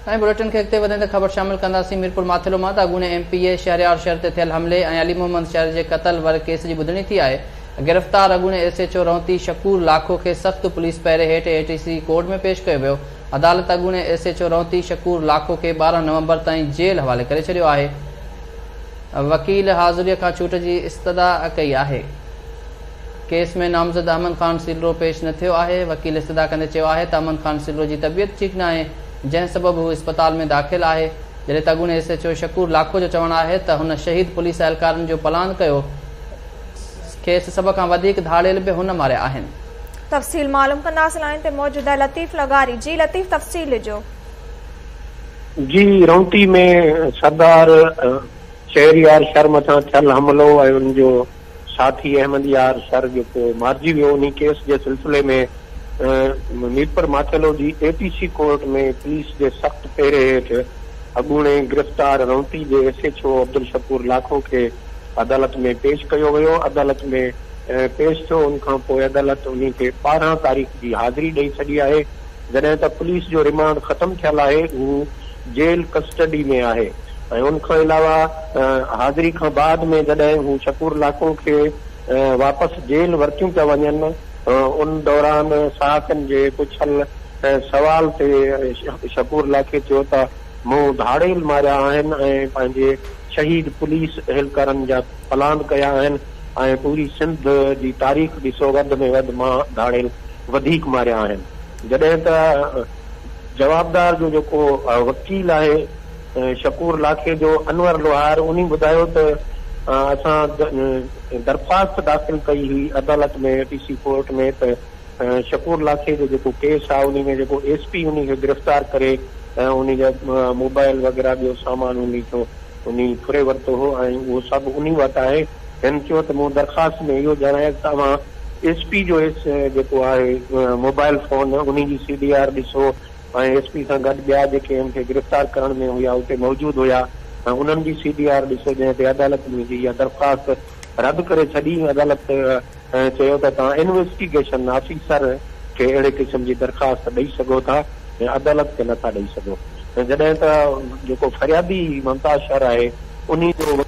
Bulletin के अॻिते वधंदे ख़बर शामिल कंदासीं। मीरपुर माथिलो मां अॻूणे एमपीए शहरयार शहर ते थियल हमले ऐं अली मोहम्मद शहर जे क़तल वारे केस जी ॿुधणी थी आहे। गिरफ़्तार अॻूणे एसएचओ रौंती शकूर लाखो खे सख़्त पुलिस पहिरे हेठि एटीसी कोर्ट में पेश कयो वियो। अदालत अॻूणे एसएचओ रौंती शकूर लाखो खे 12 नवंबर ताईं जेल हवाले करे छॾियो आहे। वकील हाज़िरीअ खां छूट जी इस्तदा कई आहे। केस में नामज़द अहमद ख़ान सिलरो पेश न थियो आहे। वकील इस्तदा कंदे चयो आहे त अहमद ख़ान सिलरो जी तबियत ठीक न आहे, जंहिं सबबि हू अस्पताल में दाख़िल आहे। जॾहिं त अॻूणे एसएचओ शकूर लाखो जो चवणु आहे त हुन शहीद पुलिस एहलकारनि जो प्लान कयो, खेसि सभ खां वधीक धाड़ेल बि हुन मारिया आहिनि। तफ़सील मालूम कंदासीं। लाइन ते मौजूद आहे लतीफ़ लगारी। जी लतीफ़, तफ़सील जो। जी, रौंती में सरदार शहरयार शहर मथां थियल हमलो ऐं उनजो साथी अहमद यार शहर जेको मारिजी वियो, उन केस जे सिलसिले में मीरपुर माथिलो जी एटीसी कोर्ट में पुलिस जे सख़्त पहिरे हेठि अॻूणे गिरफ़्तार रौंती जे एसएचओ अब्दुल शकूर लाखो खे अदालत में पेश कयो वियो। अदालत में पेश थियो, उनखां पोइ अदालत उन खे 12 तारीख़ जी हाज़िरी ॾेई छॾी आहे। जॾहिं त पुलिस जो रिमांड ख़तमु थियल आहे, हू जेल कस्टडी में आहे। ऐं उनखां अलावा हाज़िरी खां बाद में जॾहिं हू शकूर लाखो खे वापसि जेल वरतियूं पिया वञनि, उन दौरान सहाफ़ियुनि जे पुछल सवाल ते शकूर लाखे चयो त मूं धाड़ेल मारिया आहिनि ऐं पंहिंजे शहीद पुलिस एहलकारनि जा प्लान कया आहिनि ऐं पूरी सिंध जी तारीख़ ॾिसो, वधि में वधि मां धाड़ेल वधीक मारिया आहिनि। जॾहिं त जवाबदार जो जेको वकील आहे शकूर लाखे जो अनवर लोहार, उन ॿुधायो त असां दरख़्वास्त दाख़िल कई हुई अदालत में एटीसी कोर्ट में त शकूर लाखे जो जेको केस आहे उन में जेको एसपी उन खे गिरफ़्तार करे ऐं उन जा मोबाइल वग़ैरह ॿियो सामान उन फुरे वरितो हो ऐं उहो सभु उन वटि आहे। हिन चयो त मूं दरख़्वास्त में इहो ॼाणायो त तव्हां एसपी जो जेको आहे मोबाइल फ़ोन उन जी CDR ॾिसो ऐं एसपी सां गॾु ॿिया जेके हिन खे गिरफ़्तार करण में हुया उते मौजूदु हुया ऐं उन्हनि जी CDR ॾिसो, जंहिं ते अदालत मुंहिंजी इहा दरख़्वास्त रद्द करे छॾी। अदालत चयो त तव्हां इन्वेस्टिगेशन ऑफिसर खे अहिड़े क़िस्म जी दरख़्वास्त ॾेई सघो था ऐं अदालत खे नथा ॾेई सघो। जॾहिं त जेको फरियादी मुमताज़ शहर आहे उन जो।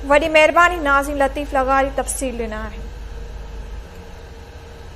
वॾी महिरबानी नाज़िम लतीफ़ लगारी तफ़सील ॾिना आहे।